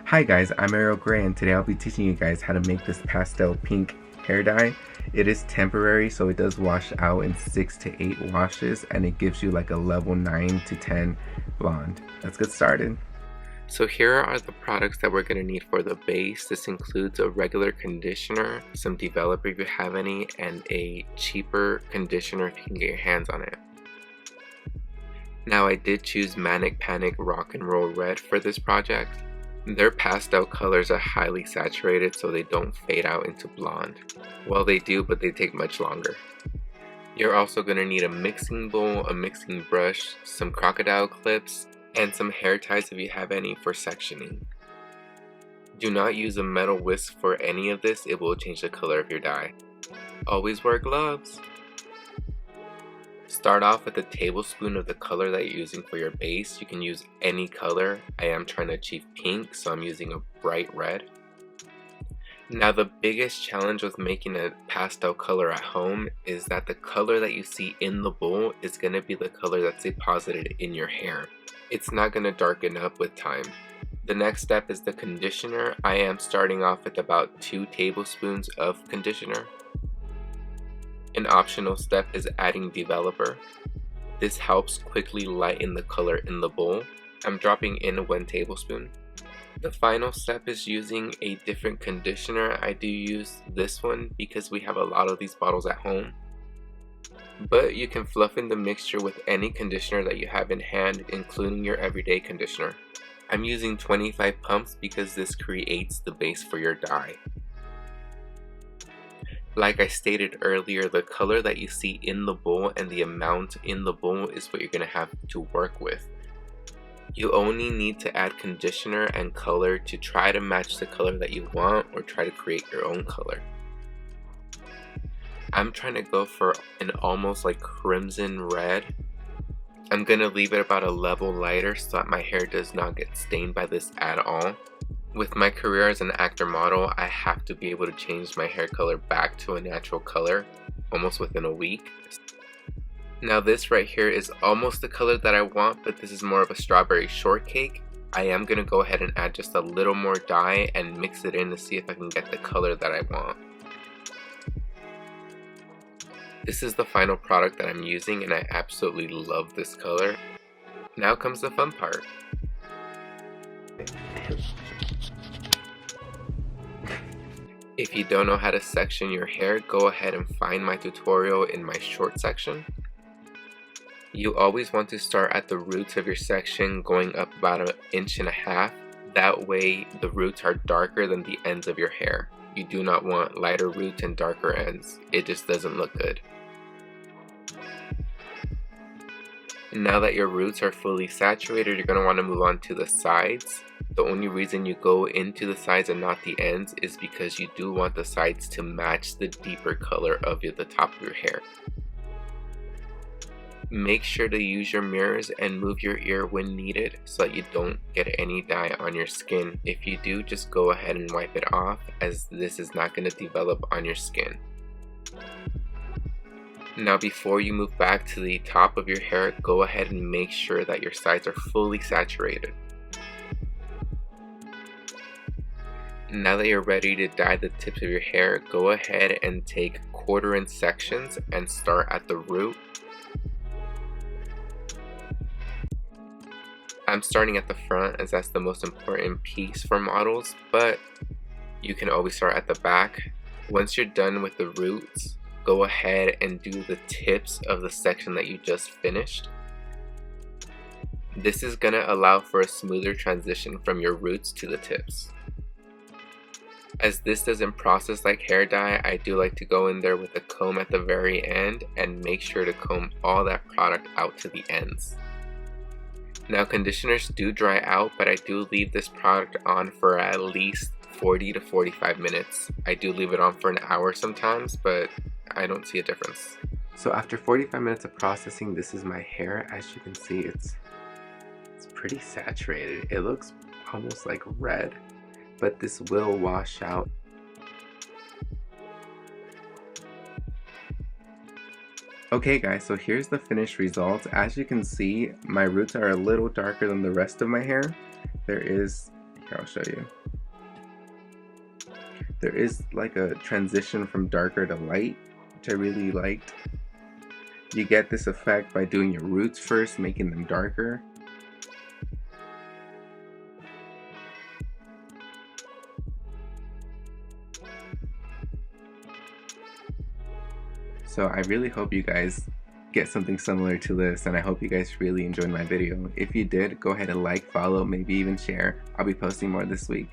Hi guys, I'm Ariel Gray and today I'll be teaching you guys how to make this pastel pink hair dye. It is temporary, so it does wash out in 6 to 8 washes and it gives you like a level 9 to 10 blonde. Let's get started. So here are the products that we're going to need for the base. This includes a regular conditioner, some developer if you have any, and a cheaper conditioner if you can get your hands on it. Now I did choose Manic Panic Rock and Roll Red for this project. Their pastel colors are highly saturated so they don't fade out into blonde. Well, they do, but they take much longer. You're also going to need a mixing bowl, a mixing brush, some crocodile clips, and some hair ties if you have any for sectioning. Do not use a metal whisk for any of this, it will change the color of your dye. Always wear gloves! Start off with a tablespoon of the color that you're using for your base. You can use any color. I am trying to achieve pink, so I'm using a bright red. Now the biggest challenge with making a pastel color at home is that the color that you see in the bowl is going to be the color that's deposited in your hair. It's not going to darken up with time. The next step is the conditioner. I am starting off with about 2 tablespoons of conditioner. An optional step is adding developer. This helps quickly lighten the color in the bowl. I'm dropping in 1 tablespoon. The final step is using a different conditioner. I do use this one because we have a lot of these bottles at home. But you can fluff in the mixture with any conditioner that you have in hand, including your everyday conditioner. I'm using 25 pumps because this creates the base for your dye. Like I stated earlier, the color that you see in the bowl and the amount in the bowl is what you're going to have to work with. You only need to add conditioner and color to try to match the color that you want or try to create your own color. I'm trying to go for an almost like crimson red. I'm going to leave it about a level lighter so that my hair does not get stained by this at all. With my career as an actor model, I have to be able to change my hair color back to a natural color almost within a week. Now this right here is almost the color that I want, but this is more of a strawberry shortcake. I am going to go ahead and add just a little more dye and mix it in to see if I can get the color that I want. This is the final product that I'm using and I absolutely love this color. Now comes the fun part. If you don't know how to section your hair, go ahead and find my tutorial in my short section. You always want to start at the roots of your section, going up about 1.5 inches. That way the roots are darker than the ends of your hair. You do not want lighter roots and darker ends. It just doesn't look good. Now that your roots are fully saturated, you're going to want to move on to the sides. The only reason you go into the sides and not the ends is because you do want the sides to match the deeper color of the top of your hair. Make sure to use your mirrors and move your ear when needed so that you don't get any dye on your skin. If you do, just go ahead and wipe it off, as this is not going to develop on your skin. Now before you move back to the top of your hair, go ahead and make sure that your sides are fully saturated. Now that you're ready to dye the tips of your hair, go ahead and take 1/4 inch sections and start at the root. I'm starting at the front as that's the most important piece for models, but you can always start at the back. Once you're done with the roots, go ahead and do the tips of the section that you just finished. This is going to allow for a smoother transition from your roots to the tips. As this doesn't process like hair dye, I do like to go in there with a comb at the very end and make sure to comb all that product out to the ends. Now conditioners do dry out, but I do leave this product on for at least 40 to 45 minutes. I do leave it on for an hour sometimes, but I don't see a difference. So after 45 minutes of processing, this is my hair. As you can see, it's pretty saturated. It looks almost like red, but this will wash out. Okay guys, so here's the finished results. As you can see, my roots are a little darker than the rest of my hair. There is Here, I'll show you. There is like a transition from darker to light, which I really liked. You get this effect by doing your roots first, making them darker. So I really hope you guys get something similar to this, and I hope you guys really enjoyed my video. If you did, go ahead and like, follow, maybe even share. I'll be posting more this week.